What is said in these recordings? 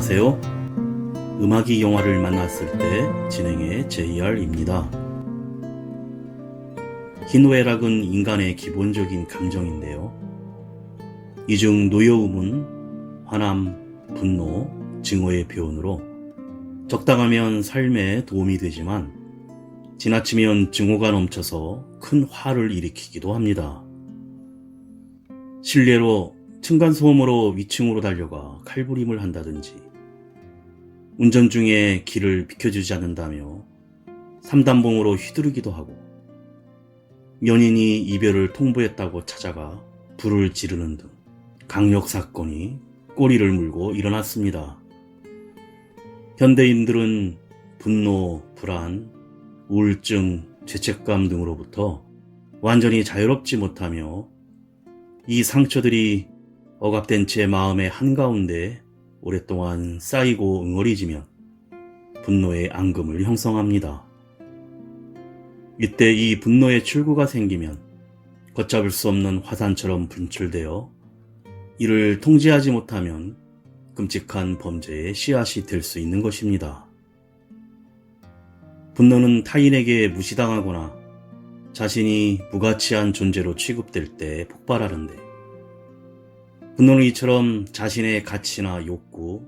안녕하세요. 음악이 영화를 만났을 때 진행의 JR입니다. 희노애락은 인간의 기본적인 감정인데요. 이 중 노여움은 화남, 분노, 증오의 표현으로 적당하면 삶에 도움이 되지만 지나치면 증오가 넘쳐서 큰 화를 일으키기도 합니다. 실례로 층간소음으로 위층으로 달려가 칼부림을 한다든지 운전 중에 길을 비켜주지 않는다며 삼단봉으로 휘두르기도 하고 연인이 이별을 통보했다고 찾아가 불을 지르는 등 강력 사건이 꼬리를 물고 일어났습니다. 현대인들은 분노, 불안, 우울증, 죄책감 등으로부터 완전히 자유롭지 못하며 이 상처들이 억압된 채 마음의 한가운데 오랫동안 쌓이고 응어리지면 분노의 앙금을 형성합니다. 이때 이 분노의 출구가 생기면 걷잡을 수 없는 화산처럼 분출되어 이를 통제하지 못하면 끔찍한 범죄의 씨앗이 될 수 있는 것입니다. 분노는 타인에게 무시당하거나 자신이 무가치한 존재로 취급될 때 폭발하는데 분노는 이처럼 자신의 가치나 욕구,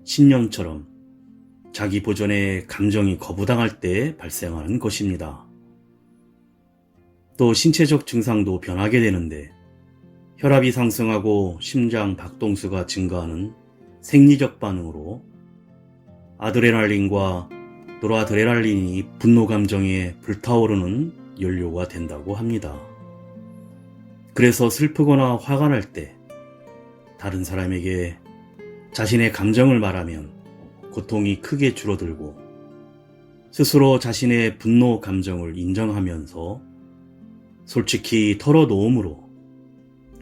신념처럼 자기 보존의 감정이 거부당할 때 발생하는 것입니다. 또 신체적 증상도 변하게 되는데 혈압이 상승하고 심장 박동수가 증가하는 생리적 반응으로 아드레날린과 노라드레날린이 분노 감정에 불타오르는 연료가 된다고 합니다. 그래서 슬프거나 화가 날 때 다른 사람에게 자신의 감정을 말하면 고통이 크게 줄어들고 스스로 자신의 분노 감정을 인정하면서 솔직히 털어놓음으로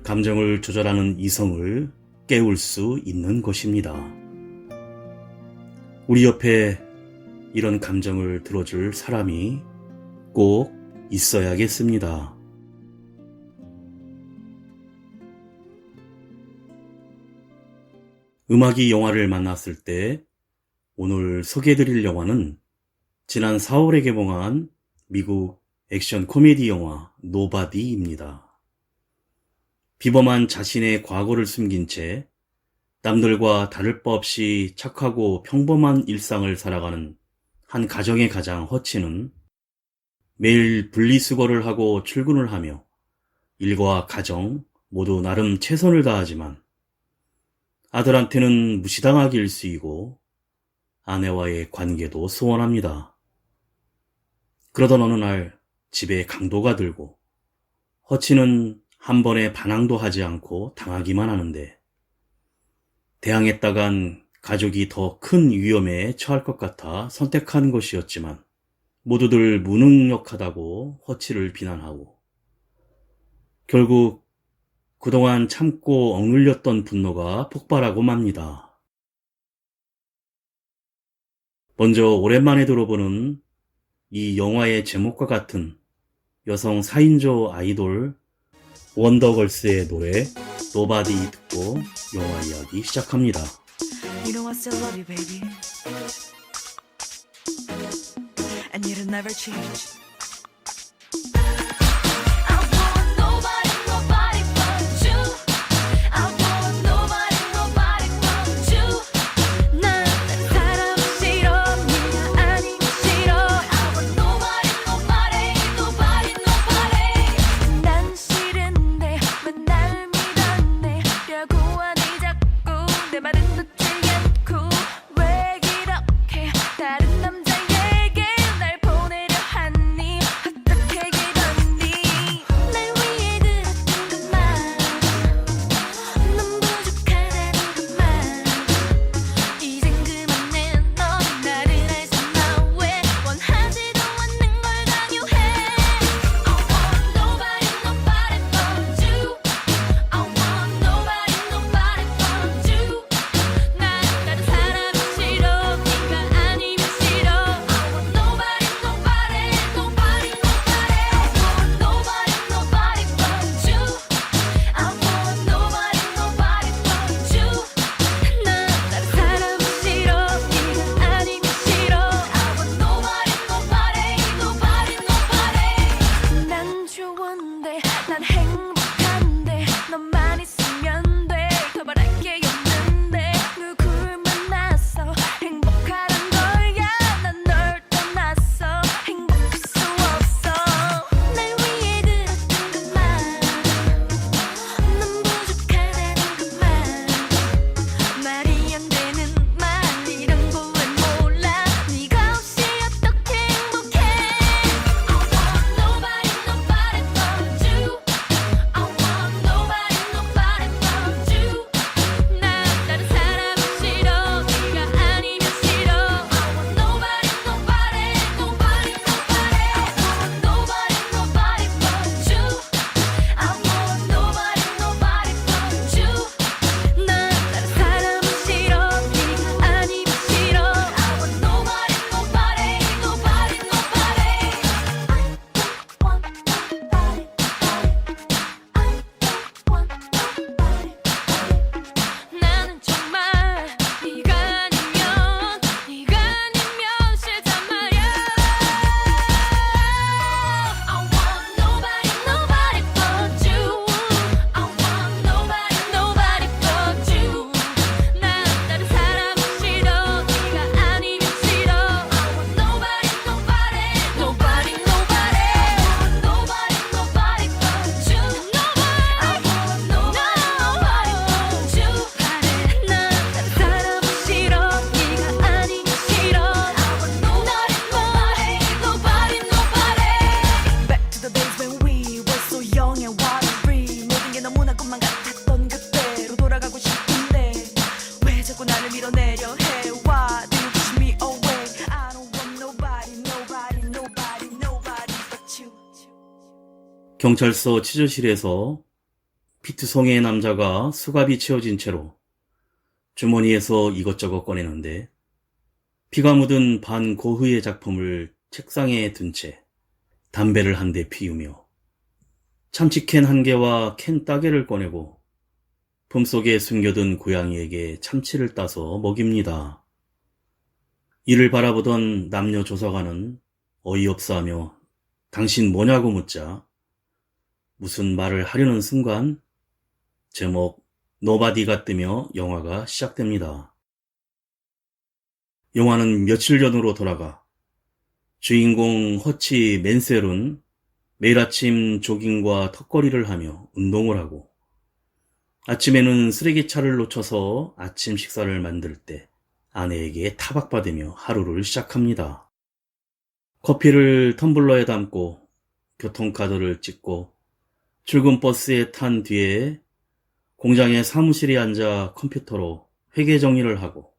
감정을 조절하는 이성을 깨울 수 있는 것입니다. 우리 옆에 이런 감정을 들어줄 사람이 꼭 있어야겠습니다. 음악이 영화를 만났을 때 오늘 소개해드릴 영화는 지난 4월에 개봉한 미국 액션 코미디 영화 노바디입니다. 비범한 자신의 과거를 숨긴 채 남들과 다를 바 없이 착하고 평범한 일상을 살아가는 한 가정의 가장 허치는 매일 분리수거를 하고 출근을 하며 일과 가정 모두 나름 최선을 다하지만 아들한테는 무시당하기 일쑤이고 아내와의 관계도 소원합니다. 그러던 어느 날 집에 강도가 들고 허치는 한 번에 반항도 하지 않고 당하기만 하는데 대항했다간 가족이 더 큰 위험에 처할 것 같아 선택한 것이었지만 모두들 무능력하다고 허치를 비난하고 결국 그동안 참고 억눌렸던 분노가 폭발하고 맙니다. 먼저 오랜만에 들어보는 이 영화의 제목과 같은 여성 4인조 아이돌 원더걸스의 노래 노바디 듣고 영화 이야기 시작합니다. You know I still love you, baby. And you'll never change. 다른 남자에게 날 보내려 하니 난 행복한데 너만 있으면 돼. 더 바랄 게 없는데 누굴 만나서 행복하란 거야. 난 널 떠났어 행복할 수 없어. 날 위해 들었던 그 말, 넌 부족하다는 그 말, 말이 안 되는 말. 이런 거 왜 몰라. 네가 없이 어떻게 행복해. I want nobody, nobody but you. I want nobody, nobody but you. 난 다른 사람은 싫어. 네가 아니면 싫어. I want nobody, nobody, nobody, nobody. I want nobody, nobody but you. I want nobody, nobody but you. 난 다른 사람은 싫어. 네가 아니면 싫어. I want nobody, nobody, nobody, nobody. I don't want nobody. 나는 정말 네가 아니면 싫단 말이야. I want nobody, nobody but you. I want nobody, nobody but you. 난 다른 사람은 싫어. 네가 아니면 싫어. I want nobody, nobody, nobody, nobody. Nobody, nobody but you. I want nobody, nobody but you. 난 다른 사람은 싫어. 네가 아니면 싫어. I want nobody, nobody, nobody, nobody. Back to the days when we were so young and wild and free. 모든 게 너무나 꿈만 같았던 그때로 돌아가고 싶은데 왜 자꾸 나를 밀어내려 해. Why do you push me away. I don't want nobody, nobody, nobody, nobody but you. 경찰서 취조실에서 피트성의 남자가 수갑이 채워진 채로 주머니에서 이것저것 꺼내는데 피가 묻은 반고흐의 작품을 책상에 둔 채 담배를 한 대 피우며 참치캔 한 개와 캔 따개를 꺼내고 품속에 숨겨둔 고양이에게 참치를 따서 먹입니다. 이를 바라보던 남녀 조사관은 어이없어하며 당신 뭐냐고 묻자 무슨 말을 하려는 순간 제목 노바디가 뜨며 영화가 시작됩니다. 영화는 며칠 전으로 돌아가 주인공 허치 맨셀은 매일 아침 조깅과 턱걸이를 하며 운동을 하고 아침에는 쓰레기차를 놓쳐서 아침 식사를 만들 때 아내에게 타박받으며 하루를 시작합니다. 커피를 텀블러에 담고 교통카드를 찍고 출근 버스에 탄 뒤에 공장의 사무실에 앉아 컴퓨터로 회계 정리를 하고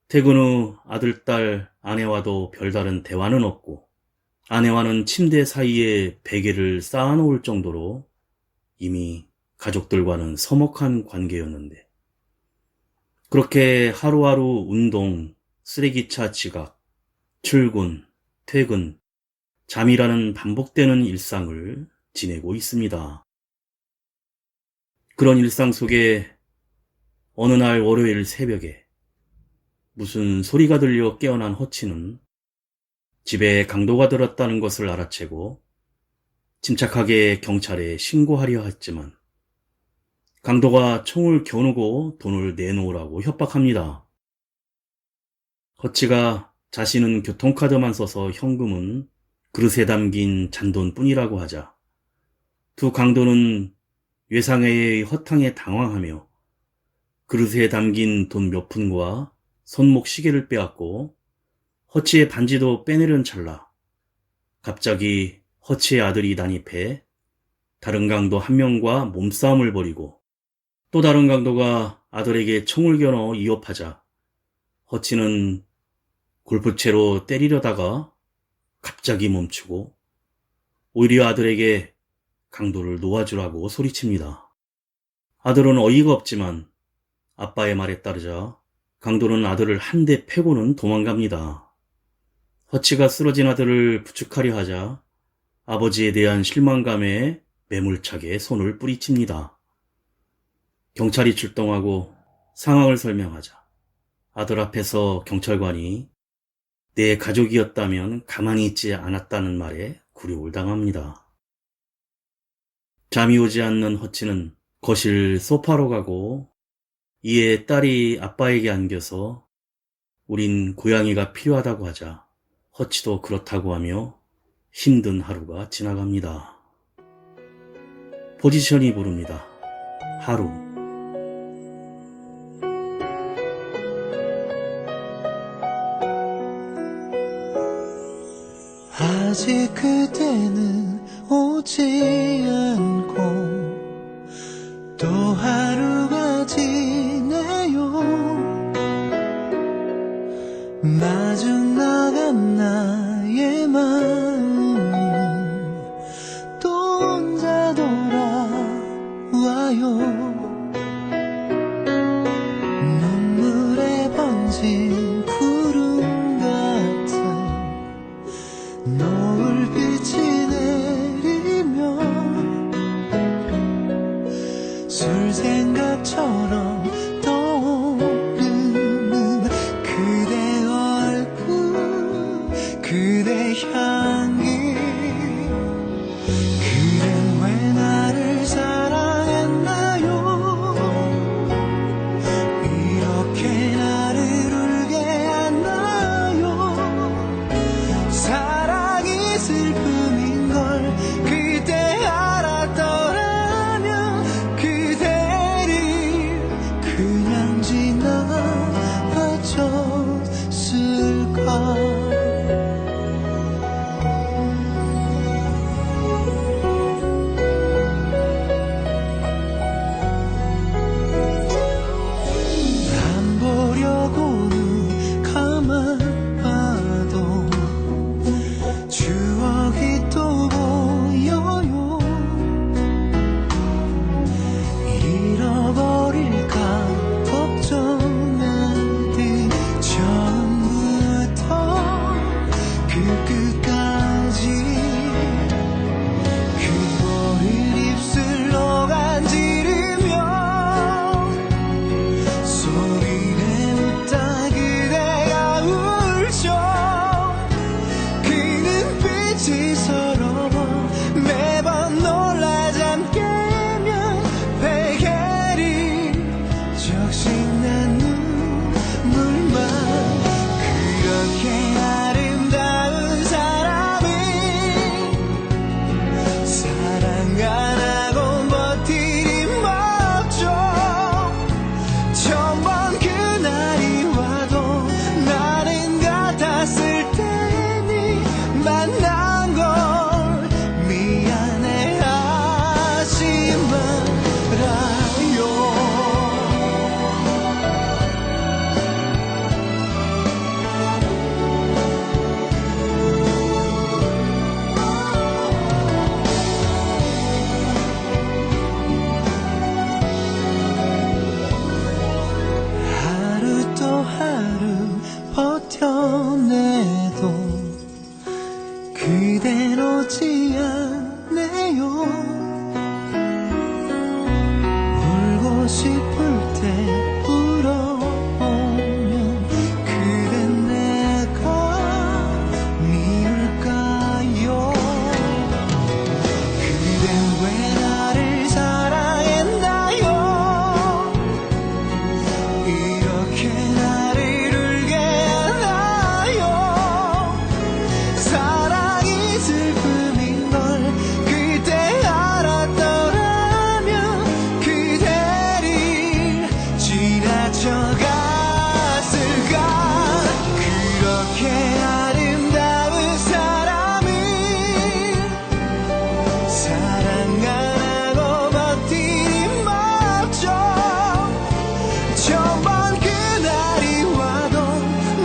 퇴근 후 아들, 딸, 아내와도 별다른 대화는 없고 아내와는 침대 사이에 베개를 쌓아놓을 정도로 이미 가족들과는 서먹한 관계였는데 그렇게 하루하루 운동, 쓰레기차 지각, 출근, 퇴근, 잠이라는 반복되는 일상을 지내고 있습니다. 그런 일상 속에 어느 날 월요일 새벽에 무슨 소리가 들려 깨어난 허치는 집에 강도가 들었다는 것을 알아채고 침착하게 경찰에 신고하려 했지만 강도가 총을 겨누고 돈을 내놓으라고 협박합니다. 허치가 자신은 교통카드만 써서 현금은 그릇에 담긴 잔돈뿐이라고 하자 두 강도는 외상회의 허탕에 당황하며 그릇에 담긴 돈 몇 푼과 손목 시계를 빼앗고 허치의 반지도 빼내려는 찰나 갑자기 허치의 아들이 난입해 다른 강도 한 명과 몸싸움을 벌이고 또 다른 강도가 아들에게 총을 겨눠 이업하자 허치는 골프채로 때리려다가 갑자기 멈추고 오히려 아들에게 강도를 놓아주라고 소리칩니다. 아들은 어이가 없지만 아빠의 말에 따르자 강도는 아들을 한 대 패고는 도망갑니다. 허치가 쓰러진 아들을 부축하려 하자 아버지에 대한 실망감에 매몰차게 손을 뿌리칩니다. 경찰이 출동하고 상황을 설명하자 아들 앞에서 경찰관이 내 가족이었다면 가만히 있지 않았다는 말에 굴욕을 당합니다. 잠이 오지 않는 허치는 거실 소파로 가고 이에 딸이 아빠에게 안겨서 우린 고양이가 필요하다고 하자 허치도 그렇다고 하며 힘든 하루가 지나갑니다. 포지션이 부릅니다. 하루. 아직 그대는 오지 않고 또 하루가 지내요. 마중 나간 나의 마음 또 혼자 돌아와요. 눈물에 번진 구름 같은 노을빛이 내리며 술 생각처럼 떠오르는 그대 얼굴 그대 향기 그댄 왜 나를 사랑했나요. 이렇게 나를 울게 했나요. 사랑이 슬픔인 걸 그때 알았더라면 그대를 그냥 지나쳤을까. 안 보려고는 가만 봐도 추억이 또 보여요. 잃어버릴까 걱정하듯 처음부터 그 끝까지 그거를 입술로 간지르며 소리내 웃다 그대가 울죠. 그 눈빛이 서러워 매번 놀라 잠 깨면 베개를 적신 난 눈물만. 그렇게 아름다운 사람이 사랑 안 하고 버티림 없죠. 처음 본 그날이 와도 나는 같았을 테니 만난 걸 미안해하지 말아요. 하루 또 하루 버텨내도 그댄 오지 않네요. 울고 싶을 때 울어오면 그댄 내가 미울까요. 그댄 왜 나를 사랑했나요. 이렇게 나를 울게 했나요. 사랑이 슬픔인 걸 그때 알았더라면 그대를 지나쳐갔을까. 그렇게 아름다운 사람이 사랑 안 하고 버티림 없죠. 처음 본 그날이 와도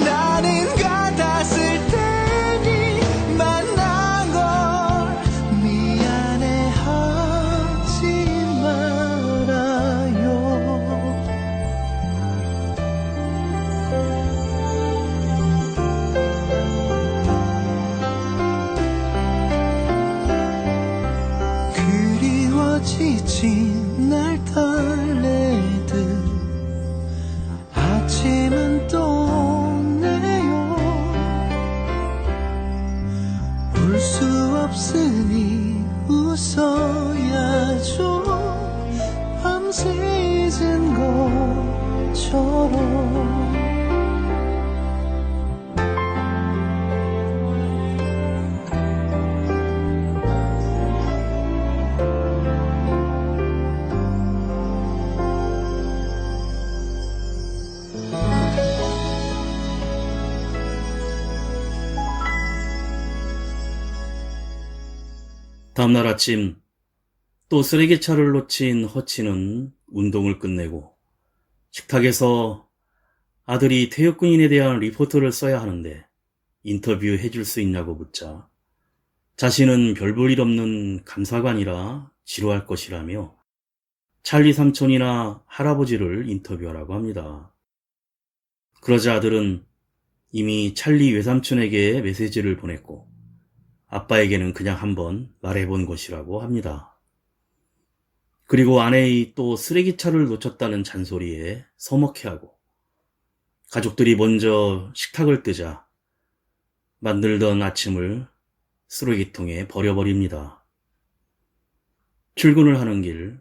나는 같았을 테니 만난 걸 미안해하지 말아요. 그리워 지친 날 달래듯 아침은 또 오네요. 울 수 없으니 웃어야죠. 것처럼 다음날 아침 또 쓰레기차를 놓친 허치는 운동을 끝내고 식탁에서 아들이 퇴역군인에 대한 리포트를 써야 하는데 인터뷰해 줄 수 있냐고 묻자 자신은 별 볼 일 없는 감사관이라 지루할 것이라며 찰리 삼촌이나 할아버지를 인터뷰하라고 합니다. 그러자 아들은 이미 찰리 외삼촌에게 메시지를 보냈고 아빠에게는 그냥 한번 말해본 것이라고 합니다. 그리고 아내의 또 쓰레기차를 놓쳤다는 잔소리에 서먹해하고 가족들이 먼저 식탁을 뜨자 만들던 아침을 쓰레기통에 버려버립니다. 출근을 하는 길,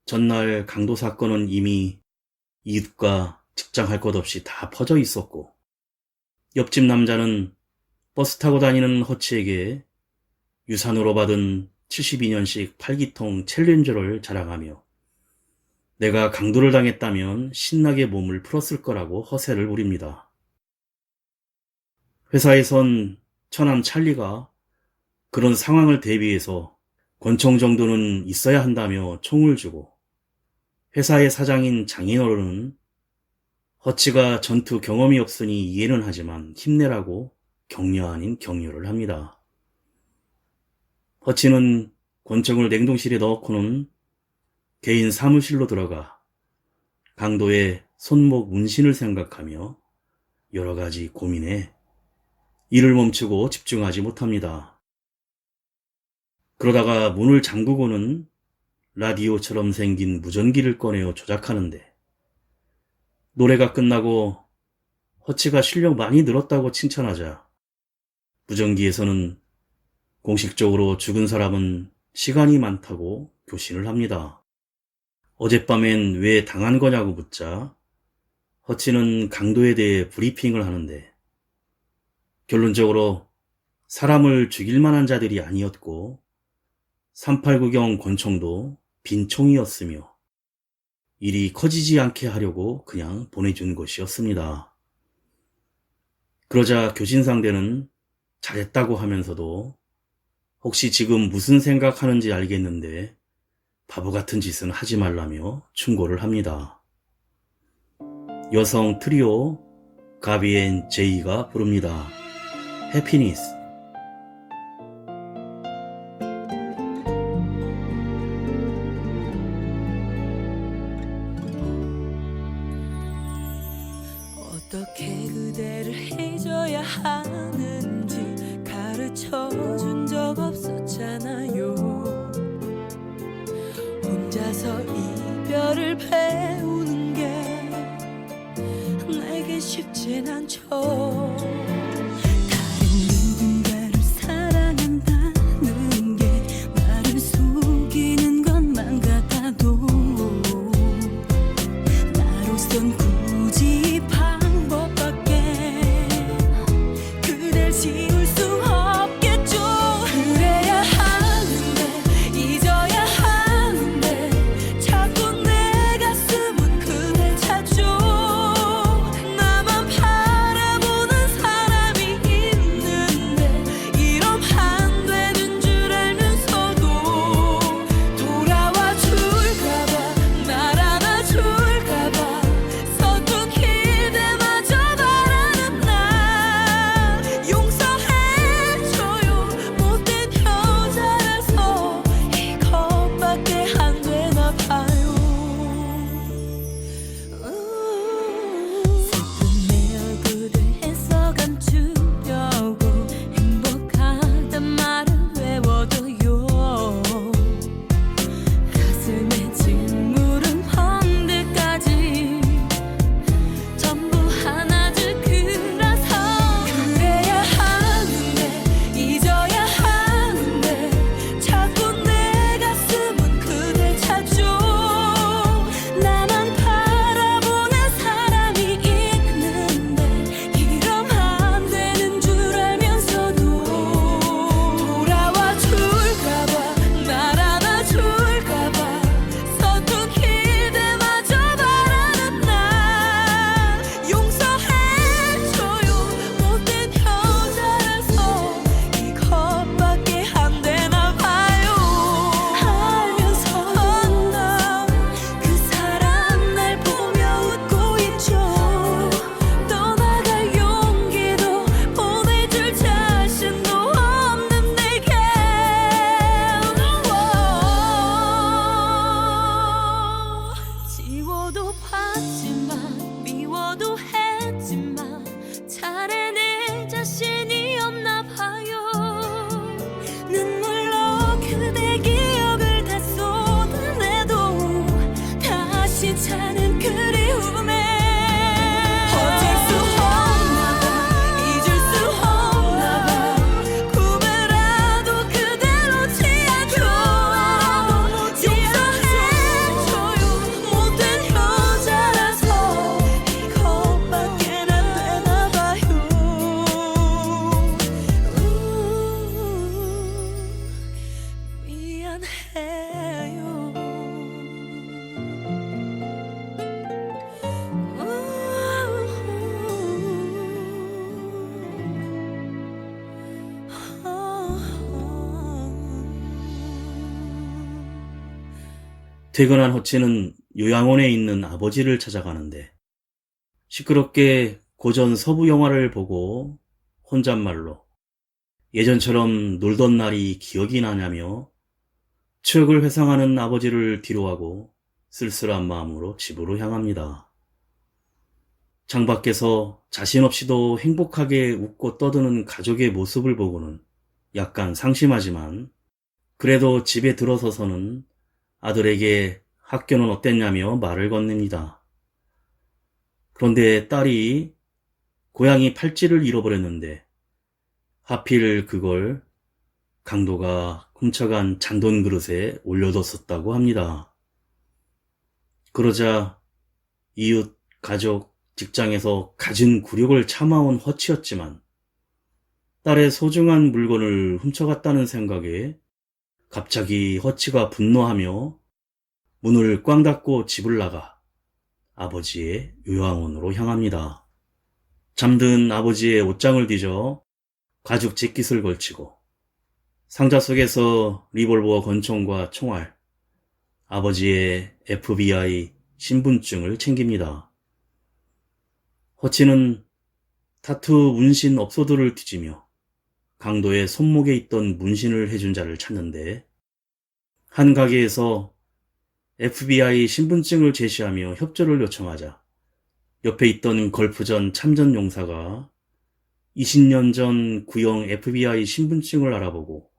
전날 강도 사건은 이미 이웃과 직장할 것 없이 다 퍼져 있었고 옆집 남자는 버스 타고 다니는 허치에게 유산으로 받은 72년식 팔기통 챌린저를 자랑하며 내가 강도를 당했다면 신나게 몸을 풀었을 거라고 허세를 부립니다. 회사에선 처남 찰리가 그런 상황을 대비해서 권총 정도는 있어야 한다며 총을 주고 회사의 사장인 장인어른은 허치가 전투 경험이 없으니 이해는 하지만 힘내라고 격려 아닌 격려를 합니다. 허치는 권총을 냉동실에 넣고는 개인 사무실로 들어가 강도의 손목 문신을 생각하며 여러 가지 고민해 일을 멈추고 집중하지 못합니다. 그러다가 문을 잠그고는 라디오처럼 생긴 무전기를 꺼내어 조작하는데 노래가 끝나고 허치가 실력 많이 늘었다고 칭찬하자 무전기에서는 공식적으로 죽은 사람은 시간이 많다고 교신을 합니다. 어젯밤엔 왜 당한 거냐고 묻자 허치는 강도에 대해 브리핑을 하는데 결론적으로 사람을 죽일 만한 자들이 아니었고 389경 권총도 빈 총이었으며 일이 커지지 않게 하려고 그냥 보내준 것이었습니다. 그러자 교신 상대는 잘했다고 하면서도 혹시 지금 무슨 생각하는지 알겠는데 바보 같은 짓은 하지 말라며 충고를 합니다. 여성 트리오 가비 앤 제이가 부릅니다. 해피니스. 어떻게 그대를 잊어야 하는지 가르쳐준 적 없었잖아요. 혼자서 이별을 배우는 게 내게 쉽진 않죠. 다른 누군가를 사랑한다는 게 나를 속이는 것만 같아도 나로선 굳이 이 방법밖에 그댈 지울 수 없겠죠. 그래야 하는데 잊어야 하는데 자꾸 내 가슴은 그댈 찾죠. 나만 바라보는 사람 퇴근한 허치는 요양원에 있는 아버지를 찾아가는데 시끄럽게 고전 서부 영화를 보고 혼잣말로 예전처럼 놀던 날이 기억이 나냐며 추억을 회상하는 아버지를 뒤로하고 쓸쓸한 마음으로 집으로 향합니다. 창밖에서 자신 없이도 행복하게 웃고 떠드는 가족의 모습을 보고는 약간 상심하지만 그래도 집에 들어서서는 아들에게 학교는 어땠냐며 말을 건넵니다. 그런데 딸이 고양이 팔찌를 잃어버렸는데 하필 그걸 강도가 훔쳐간 잔돈 그릇에 올려뒀었다고 합니다. 그러자 이웃, 가족, 직장에서 갖은 굴욕을 참아온 허치였지만 딸의 소중한 물건을 훔쳐갔다는 생각에 갑자기 허치가 분노하며 문을 꽝 닫고 집을 나가 아버지의 요양원으로 향합니다. 잠든 아버지의 옷장을 뒤져 가죽 재킷을 걸치고 상자 속에서 리볼버 권총과 총알, 아버지의 FBI 신분증을 챙깁니다. 허치는 타투 문신 업소들을 뒤지며 강도의 손목에 있던 문신을 해준 자를 찾는데 한 가게에서 FBI 신분증을 제시하며 협조를 요청하자 옆에 있던 걸프전 참전 용사가 20년 전 구형 FBI 신분증을 알아보고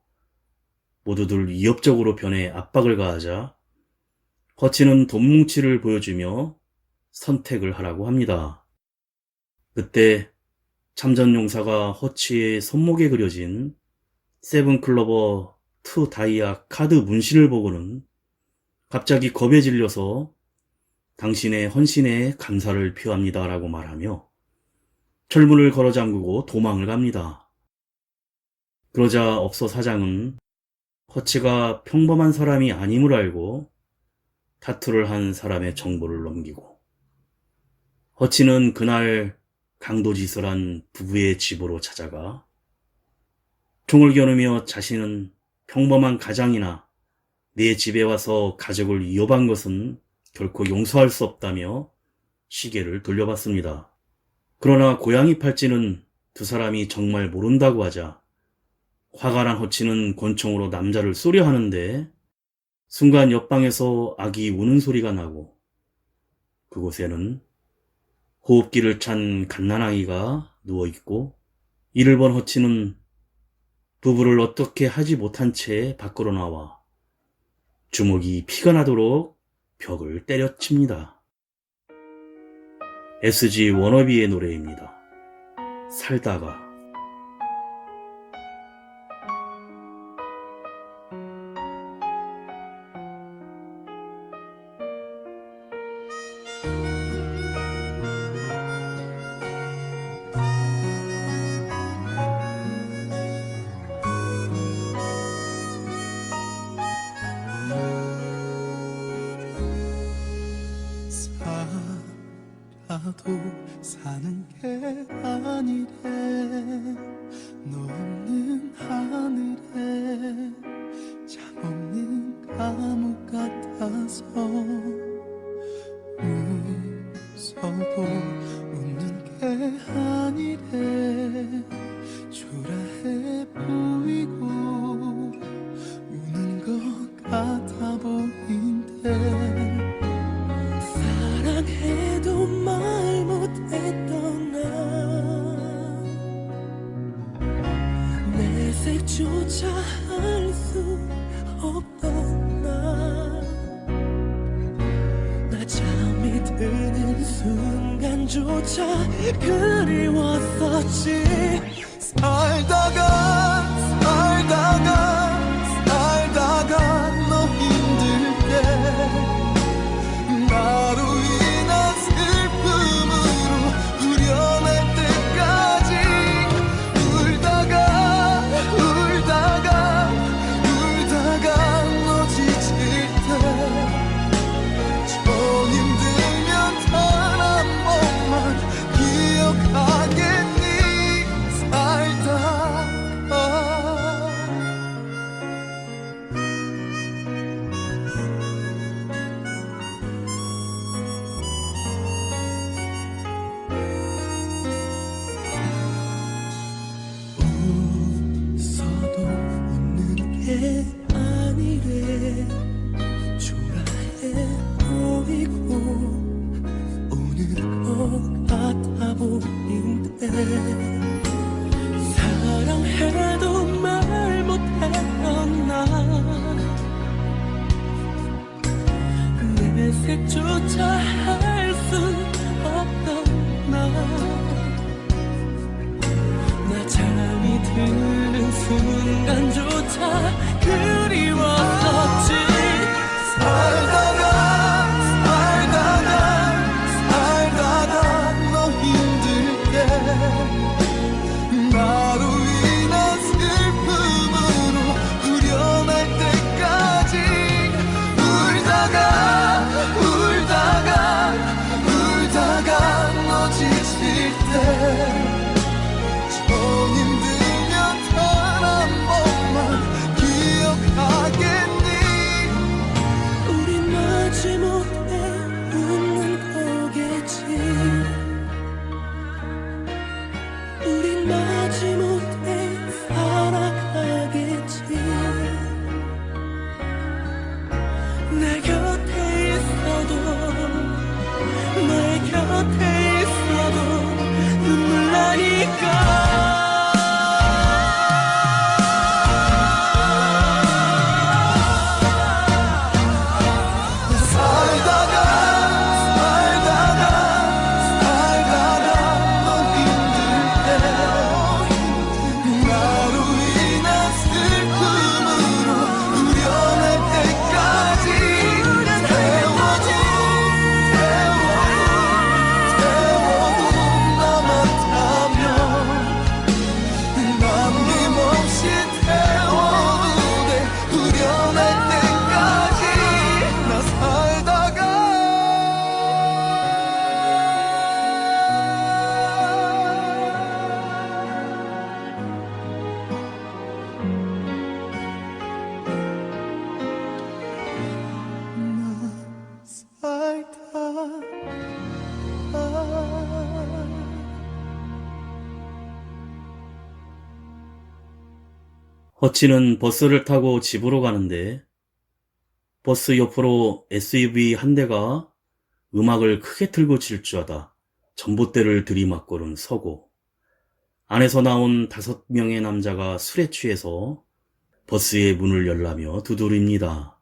모두들 위협적으로 변해 압박을 가하자 허치는 돈 뭉치를 보여주며 선택을 하라고 합니다. 그때 참전 용사가 허치의 손목에 그려진 세븐클로버 2 다이아 카드 문신을 보고는 갑자기 겁에 질려서 당신의 헌신에 감사를 표합니다 라고 말하며 철문을 걸어 잠그고 도망을 갑니다. 그러자 업소 사장은 허치가 평범한 사람이 아님을 알고 타투를 한 사람의 정보를 넘기고 허치는 그날 강도짓을 한 부부의 집으로 찾아가 총을 겨누며 자신은 평범한 가장이나 내 집에 와서 가족을 위협한 것은 결코 용서할 수 없다며 시계를 돌려봤습니다. 그러나 고양이 팔찌는 두 사람이 정말 모른다고 하자 화가 난 허치는 권총으로 남자를 쏘려 하는데 순간 옆방에서 아기 우는 소리가 나고 그곳에는 호흡기를 찬 갓난아기가 누워있고 이를 본 허치는 부부를 어떻게 하지 못한 채 밖으로 나와 주먹이 피가 나도록 벽을 때려칩니다. SG 워너비의 노래입니다. 살다가. 살아도 사는 게 아니래 너 없는 하늘에 잠 없는 감옥 같아서 웃어도 웃는 게 아니래 초라해 보이고 우는 것 같아 보인대 사랑해도 말 못했던 나 내색조차 할 수 없던 나 잠이 드는 순간조차 그리웠었지 살다가 너 힘들게 나로 인한 슬픔으로 우려낼 때까지 울다가 너 지칠 때 좀 힘들면 단 한 번만 기억하겠니 살다가 내색조차 할 수 없던 나 잠이 드는 순간조차 그리웠었지. 살다가 너 힘들 때 나로 인한 슬픔으로 후련할 때까지 울다가 너 지칠 때 좀 힘들면 단 한 번만 기억하겠니. 우린 마지못해 웃는 거겠지. 우린 마지못해 살아가겠지. 내 곁에 있어도 내 곁에 있어도 눈물 나니까. 허치는 버스를 타고 집으로 가는데 버스 옆으로 SUV 한 대가 음악을 크게 틀고 질주하다 전봇대를 들이맞고는 서고 안에서 나온 5명의 남자가 술에 취해서 버스의 문을 열라며 두드립니다.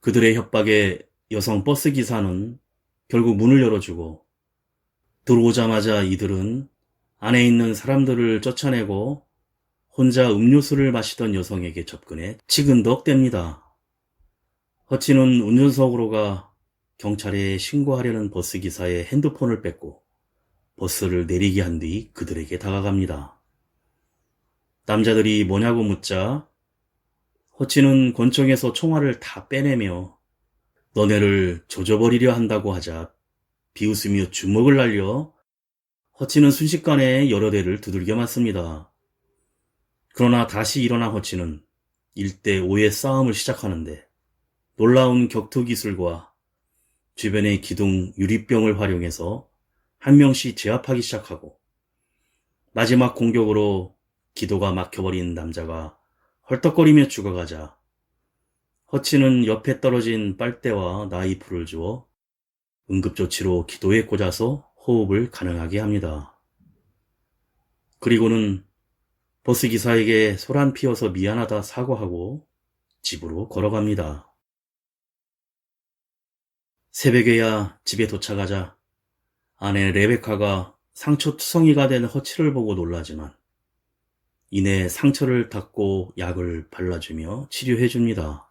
그들의 협박에 여성 버스 기사는 결국 문을 열어주고 들어오자마자 이들은 안에 있는 사람들을 쫓아내고 혼자 음료수를 마시던 여성에게 접근해 치근덕댑니다. 허치는 운전석으로 가 경찰에 신고하려는 버스기사의 핸드폰을 뺏고 버스를 내리게 한 뒤 그들에게 다가갑니다. 남자들이 뭐냐고 묻자 허치는 권총에서 총알을 다 빼내며 너네를 조져버리려 한다고 하자 비웃으며 주먹을 날려 허치는 순식간에 여러 대를 두들겨 맞습니다. 그러나 다시 일어난 허치는 1대5의 싸움을 시작하는데 놀라운 격투 기술과 주변의 기둥 유리병을 활용해서 한 명씩 제압하기 시작하고 마지막 공격으로 기도가 막혀버린 남자가 헐떡거리며 죽어가자 허치는 옆에 떨어진 빨대와 나이프를 주어 응급조치로 기도에 꽂아서 호흡을 가능하게 합니다. 그리고는 버스기사에게 소란 피워서 미안하다 사과하고 집으로 걸어갑니다. 새벽에야 집에 도착하자 아내 레베카가 상처투성이가 된 허치를 보고 놀라지만 이내 상처를 닦고 약을 발라주며 치료해줍니다.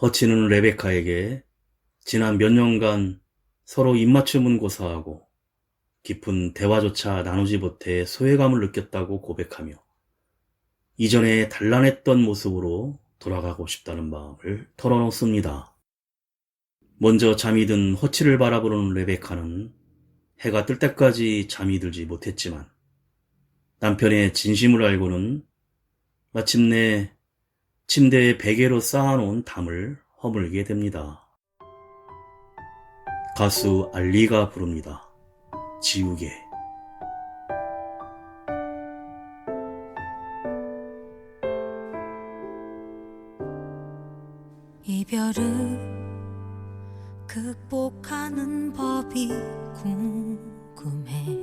허치는 레베카에게 지난 몇 년간 서로 입맞춤은 고사하고 깊은 대화조차 나누지 못해 소외감을 느꼈다고 고백하며 이전에 단란했던 모습으로 돌아가고 싶다는 마음을 털어놓습니다. 먼저 잠이 든 허치를 바라보는 레베카는 해가 뜰 때까지 잠이 들지 못했지만 남편의 진심을 알고는 마침내 침대에 베개로 쌓아놓은 담을 허물게 됩니다. 가수 알리가 부릅니다. 지우개. 이별을 극복하는 법이 궁금해.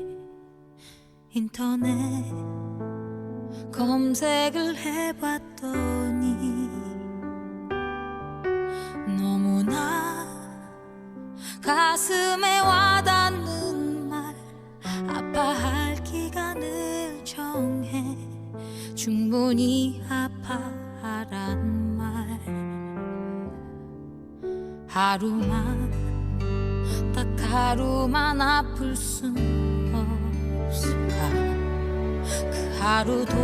인터넷 검색을 해봤더니 너무나 가슴에 와닿는 말 아파할 기간을 정해 충분히 아파하란 말 하루만 딱 하루만 아플 순 없을까 그 하루도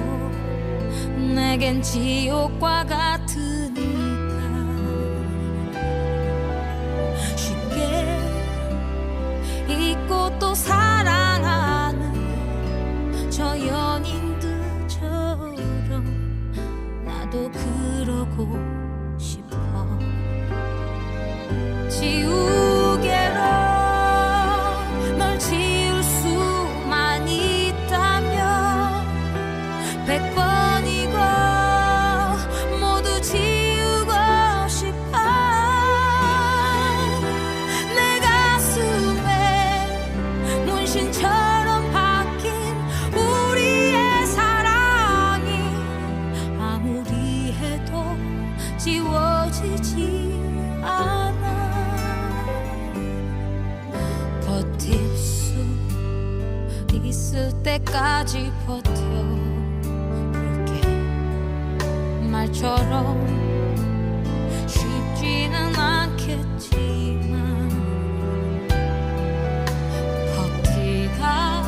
내겐 지옥과 같으니까 쉽게 잊고 또 사랑하는 저 연인들처럼 나도 그러고 싶어 지우개로 널 지울 수만 있다면 100번이고 모두 지우고 싶어 내 가슴에 문신처럼 박힌 우리의 사랑이 아무리 해도 지워지지 않아 버틸 수 있을 때까지 버텨볼게 말처럼 쉽지는 않겠지만 버티다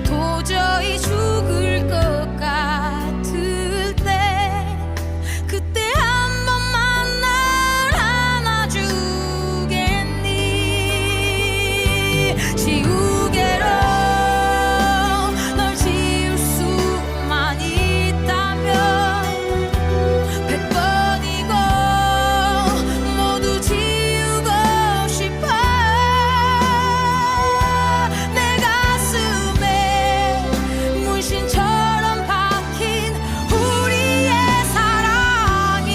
도저히 죽을 것 같을 때 그때 한 번만 날 안아주겠니 지우개로 널 지울 수만 있다면 100번이고 모두 지우고 싶어 내 가슴에 문신처럼 박힌 우리의 사랑이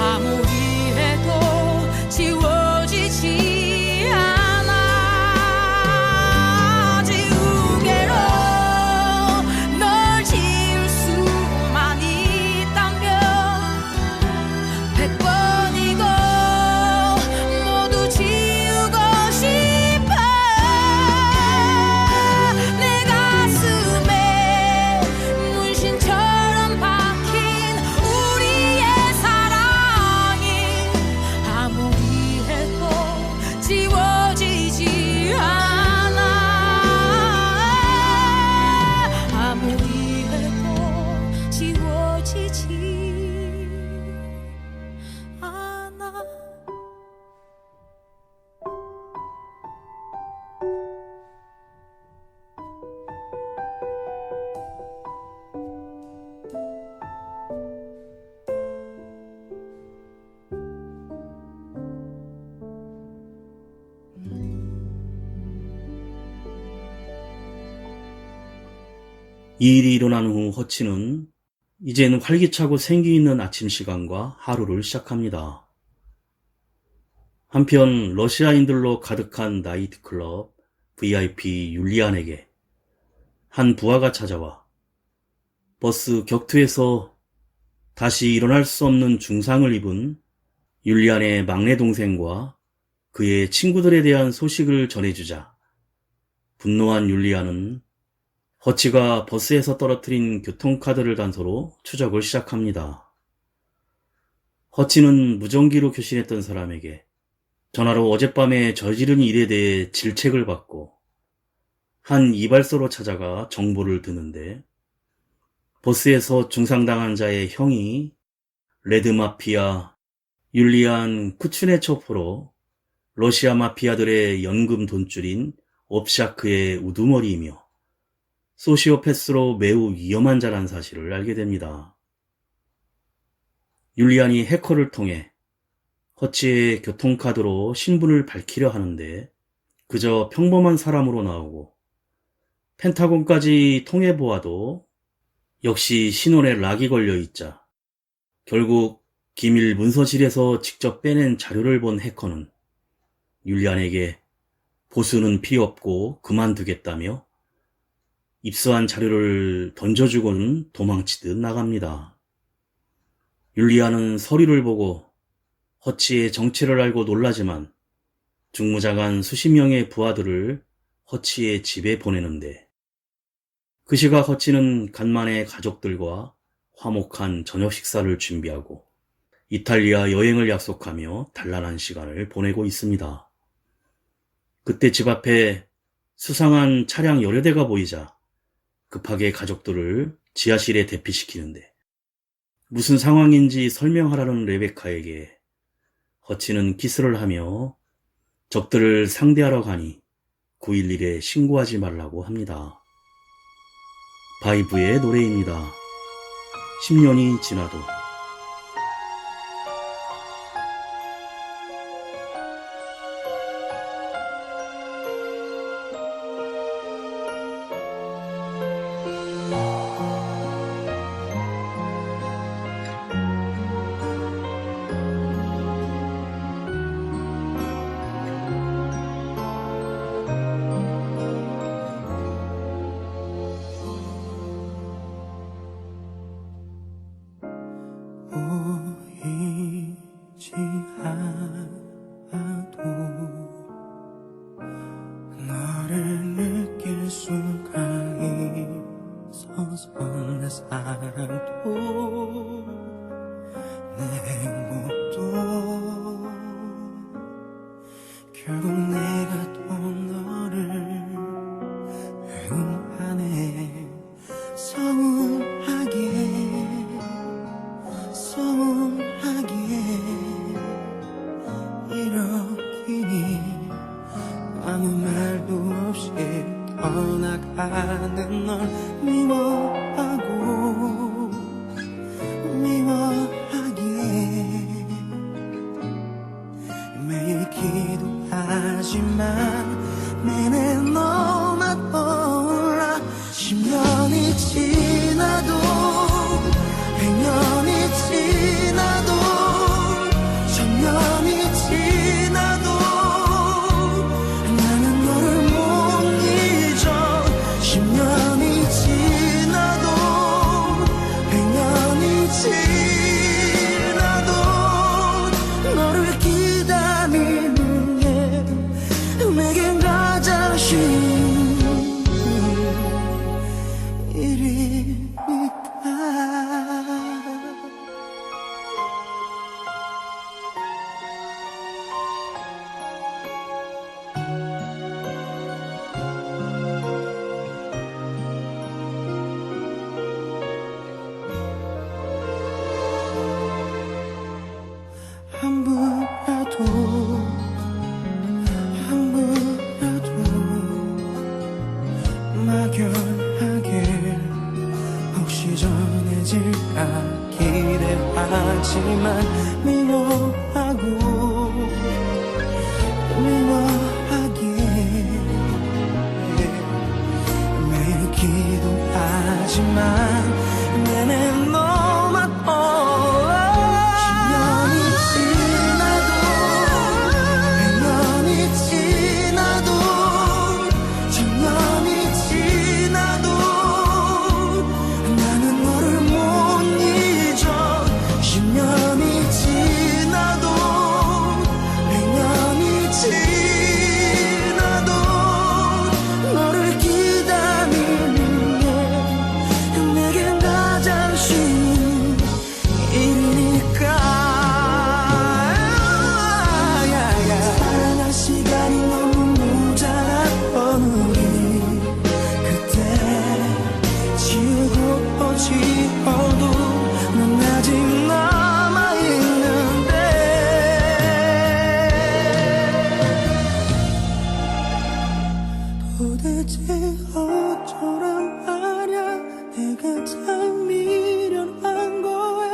아무리 해도 지워지지 않아 지우개로 널 지울 수만 있다면 100번이고 모두 지우고 싶어 내 가슴에 문신처럼 박힌 우리의 사랑이 아무리 해도 지워지지 않아 아무리 해도 지워지지 않아 이 일이 일어난 후 허치는 이젠 활기차고 생기 있는 아침 시간과 하루를 시작합니다. 한편 러시아인들로 가득한 나이트클럽 VIP 율리안에게 한 부하가 찾아와 버스 격투에서 다시 일어날 수 없는 중상을 입은 율리안의 막내 동생과 그의 친구들에 대한 소식을 전해주자 분노한 율리안은 허치가 버스에서 떨어뜨린 교통카드를 단서로 추적을 시작합니다. 허치는 무전기로 교신했던 사람에게 전화로 어젯밤에 저지른 일에 대해 질책을 받고 한 이발소로 찾아가 정보를 듣는데 버스에서 중상당한 자의 형이 레드마피아 율리안 쿠츠네초프로 러시아 마피아들의 연금 돈줄인 업샤크의 우두머리이며 소시오패스로 매우 위험한 자란 사실을 알게 됩니다. 율리안이 해커를 통해 허치의 교통카드로 신분을 밝히려 하는데 그저 평범한 사람으로 나오고 펜타곤까지 통해보아도 역시 신원에 락이 걸려있자 결국 기밀 문서실에서 직접 빼낸 자료를 본 해커는 율리안에게 보수는 필요 없고 그만두겠다며 입수한 자료를 던져주고는 도망치듯 나갑니다. 율리안은 서류를 보고 허치의 정체를 알고 놀라지만 중무장한 수십 명의 부하들을 허치의 집에 보내는데 그 시각 허치는 간만에 가족들과 화목한 저녁 식사를 준비하고 이탈리아 여행을 약속하며 단란한 시간을 보내고 있습니다. 그때 집 앞에 수상한 차량 여러 대가 보이자 급하게 가족들을 지하실에 대피시키는데 무슨 상황인지 설명하라는 레베카에게 허치는 키스를 하며 적들을 상대하러 가니 911에 신고하지 말라고 합니다. 바이브의 노래입니다. 10년이 지나도. 보이지 않아도 너를 느낄 수가 있어서 내 사랑도 내 행복도 결국 내가 또 너를 응하네. 서운하게 이러기니 아무 말도 없이 떠나가는 널 미워하기에 매일 기도하지만 내내 너만 떠올라. 10년이 지나도 100년이 지나도 1000년이 지나도 나는 너를 못 잊어. 10년이 지나도 100년이 지나도 너를 기다리는 게 내겐 가장 쉬운 일이니까. 한 분이라도 막연하게 혹시 전해질까 기대하지만 미워하기에 매일 기도하지만 내내 너만 떠올라. 10년이 지나도 100년이 지나도 1000년이 지나도 나는 너를 못 잊어. 10년이 지나도 100년이 지나도 너를 기다리는 게 내겐 가장 쉬운 일이니까. 사랑할 시간이 너무 모자랐던 우리 그때 지우고 넌 아직 남아있는데 도대체 어쩌란 말야. 내가 참 미련한 거야.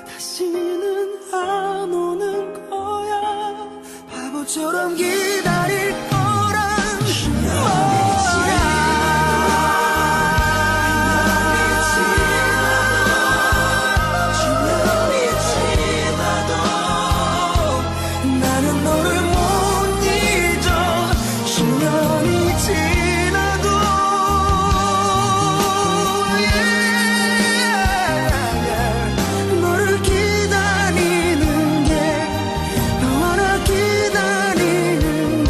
다시는 안 오는 거야. 바보처럼 기다릴 거란. 10년이 지나도 나는 너를 못 잊어. 10년이 지나도 너를 기다리는 게 너를 기다리는 게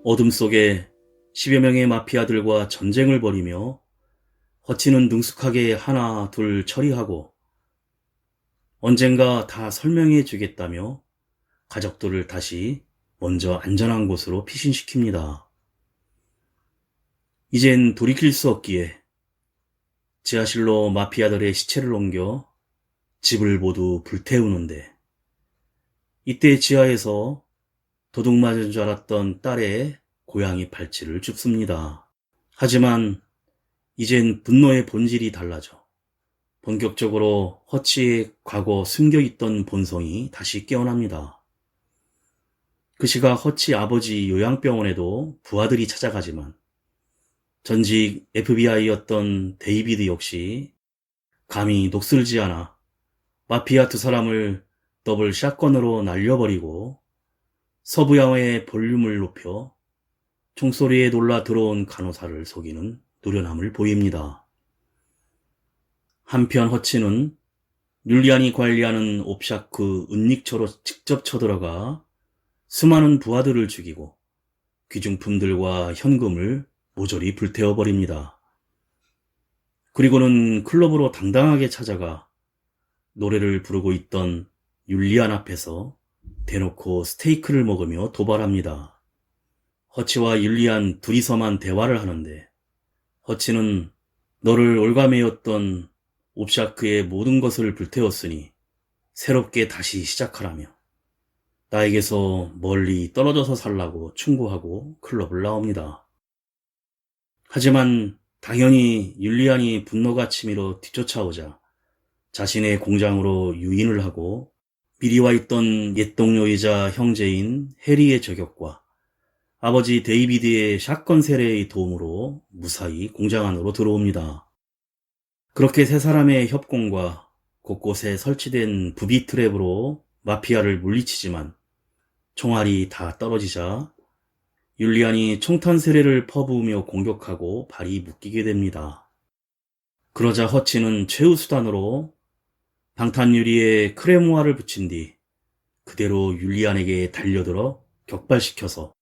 어둠 속에 10여 명의 마피아들과 전쟁을 벌이며 허치는 능숙하게 하나 둘 처리하고 언젠가 다 설명해 주겠다며 가족들을 다시 먼저 안전한 곳으로 피신시킵니다. 이젠 돌이킬 수 없기에 지하실로 마피아들의 시체를 옮겨 집을 모두 불태우는데 이때 지하에서 도둑 맞은 줄 알았던 딸의 고양이 팔찌를 줍습니다. 하지만 이젠 분노의 본질이 달라져 본격적으로 허치의 과거 숨겨있던 본성이 다시 깨어납니다. 그 시각 허치 아버지 요양병원에도 부하들이 찾아가지만 전직 FBI였던 데이비드 역시 감히 녹슬지 않아 마피아 두 사람을 더블 샷건으로 날려버리고 서부양의 볼륨을 높여 총소리에 놀라 들어온 간호사를 속이는 노련함을 보입니다. 한편 허치는 율리안이 관리하는 옵샤크 은닉처로 직접 쳐들어가 수많은 부하들을 죽이고 귀중품들과 현금을 모조리 불태워버립니다. 그리고는 클럽으로 당당하게 찾아가 노래를 부르고 있던 율리안 앞에서 대놓고 스테이크를 먹으며 도발합니다. 허치와 율리안 둘이서만 대화를 하는데 허치는 너를 올가매였던 옵샤크의 모든 것을 불태웠으니 새롭게 다시 시작하라며 나에게서 멀리 떨어져서 살라고 충고하고 클럽을 나옵니다. 하지만 당연히 율리안이 분노가 치밀어 뒤쫓아오자 자신의 공장으로 유인을 하고 미리 와 있던 옛 동료이자 형제인 해리의 저격과 아버지 데이비드의 샷건 세례의 도움으로 무사히 공장 안으로 들어옵니다. 그렇게 세 사람의 협공과 곳곳에 설치된 부비 트랩으로 마피아를 물리치지만 총알이 다 떨어지자 율리안이 총탄 세례를 퍼부으며 공격하고 발이 묶이게 됩니다. 그러자 허치는 최후 수단으로 방탄유리에 크레모아를 붙인 뒤 그대로 율리안에게 달려들어 격발시켜서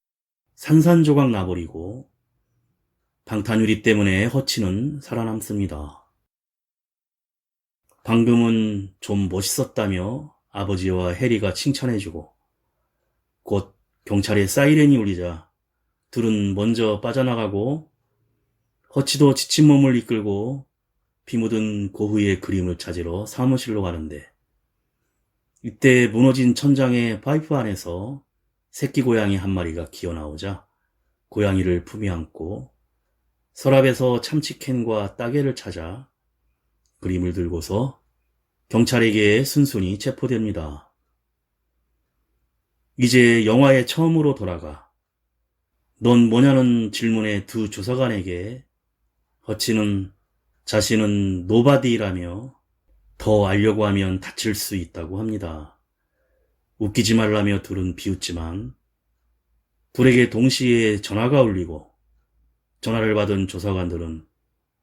산산조각 나버리고 방탄유리 때문에 허치는 살아남습니다. 방금은 좀 멋있었다며 아버지와 해리가 칭찬해주고 곧 경찰의 사이렌이 울리자 둘은 먼저 빠져나가고 허치도 지친 몸을 이끌고 피 묻은 고흐의 그림을 찾으러 사무실로 가는데 이때 무너진 천장의 파이프 안에서 새끼 고양이 한 마리가 기어나오자 고양이를 품에 안고 서랍에서 참치캔과 따개를 찾아 그림을 들고서 경찰에게 순순히 체포됩니다. 이제 영화에 처음으로 돌아가 넌 뭐냐는 질문에 두 조사관에게 허치는 자신은 노바디라며 더 알려고 하면 다칠 수 있다고 합니다. 웃기지 말라며 둘은 비웃지만 둘에게 동시에 전화가 울리고 전화를 받은 조사관들은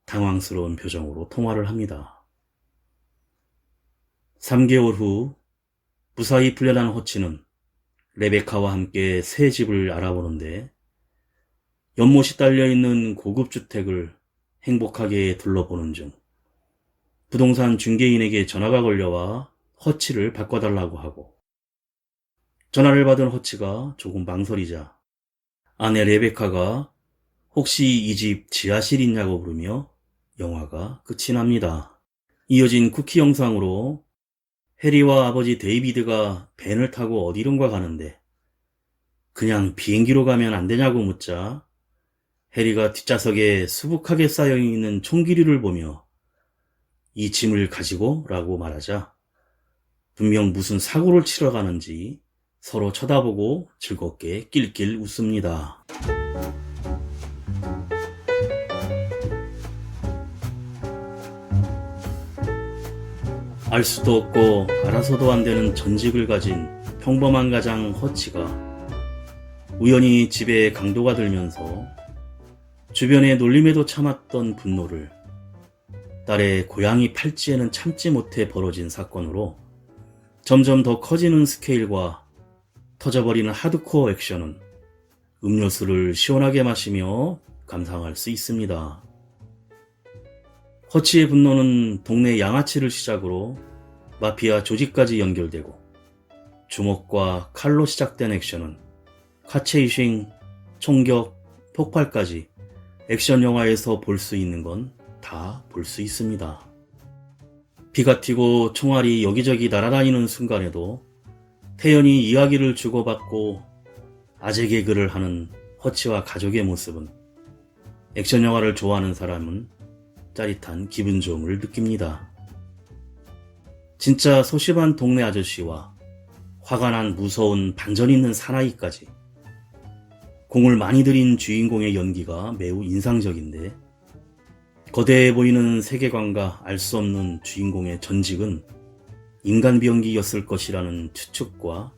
당황스러운 표정으로 통화를 합니다. 3개월 후 무사히 풀려난 허치는 레베카와 함께 새 집을 알아보는데 연못이 딸려있는 고급 주택을 행복하게 둘러보는 중 부동산 중개인에게 전화가 걸려와 허치를 바꿔달라고 하고 전화를 받은 허치가 조금 망설이자 아내 레베카가 혹시 이 집 지하실 있냐고 부르며 영화가 끝이 납니다. 이어진 쿠키 영상으로 해리와 아버지 데이비드가 밴을 타고 어디론가 가는데 그냥 비행기로 가면 안 되냐고 묻자 해리가 뒷좌석에 수북하게 쌓여있는 총기류를 보며 이 짐을 가지고? 라고 말하자 분명 무슨 사고를 치러 가는지 서로 쳐다보고 즐겁게 낄낄 웃습니다. 알 수도 없고 알아서도 안 되는 전직을 가진 평범한 가장 허치가 우연히 집에 강도가 들면서 주변의 놀림에도 참았던 분노를 딸의 고양이 팔찌에는 참지 못해 벌어진 사건으로 점점 더 커지는 스케일과 터져버리는 하드코어 액션은 음료수를 시원하게 마시며 감상할 수 있습니다. 허치의 분노는 동네 양아치를 시작으로 마피아 조직까지 연결되고, 주먹과 칼로 시작된 액션은 카체이싱, 총격, 폭발까지 액션 영화에서 볼 수 있는 건 다 볼 수 있습니다. 피가 튀고 총알이 여기저기 날아다니는 순간에도 태연히 이야기를 주고받고 아재 개그를 하는 허치와 가족의 모습은 액션 영화를 좋아하는 사람은 짜릿한 기분 좋음을 느낍니다. 진짜 소심한 동네 아저씨와 화가 난 무서운 반전 있는 사나이까지 공을 많이 들인 주인공의 연기가 매우 인상적인데, 거대해 보이는 세계관과 알 수 없는 주인공의 전직은 인간 비행기였을 것이라는 추측과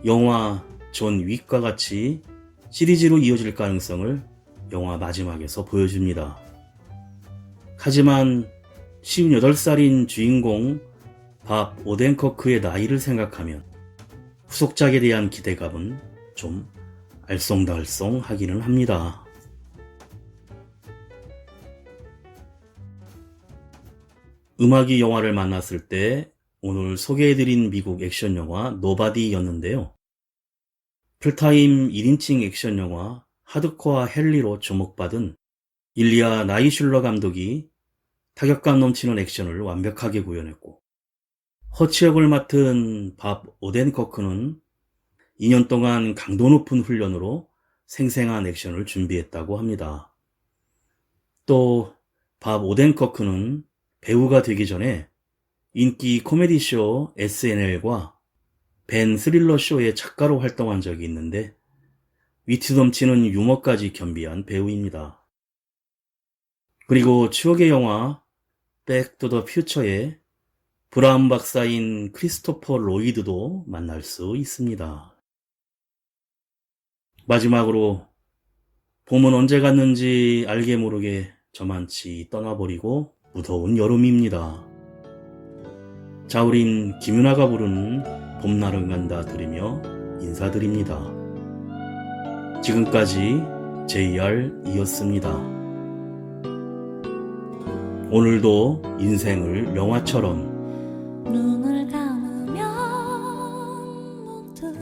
영화 존 윅과 같이 시리즈로 이어질 가능성을 영화 마지막에서 보여줍니다. 하지만 58살인 주인공 밥 오덴커크의 나이를 생각하면 후속작에 대한 기대감은 좀 알쏭달쏭하기는 합니다. 음악이 영화를 만났을 때 오늘 소개해드린 미국 액션 영화 노바디였는데요. 풀타임 1인칭 액션 영화 하드코어 헨리로 주목받은 일리아 나이슐러 감독이 타격감 넘치는 액션을 완벽하게 구현했고, 허치 역을 맡은 밥 오덴커크는 2년 동안 강도 높은 훈련으로 생생한 액션을 준비했다고 합니다. 또 밥 오덴커크는 배우가 되기 전에 인기 코미디쇼 SNL과 벤 스릴러 쇼의 작가로 활동한 적이 있는데 위트 넘치는 유머까지 겸비한 배우입니다. 그리고 추억의 영화 백 투 더 퓨처의 브라운 박사인 크리스토퍼 로이드도 만날 수 있습니다. 마지막으로 봄은 언제 갔는지 알게 모르게 저만치 떠나버리고 무더운 여름입니다. 자, 우린 김윤아가 부르는 봄날은 간다 들으며 인사드립니다. 지금까지 JR이었습니다. 오늘도 인생을 영화처럼 눈을 감으면 문득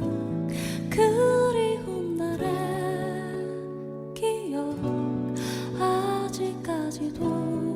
그리운 날의 기억 아직까지도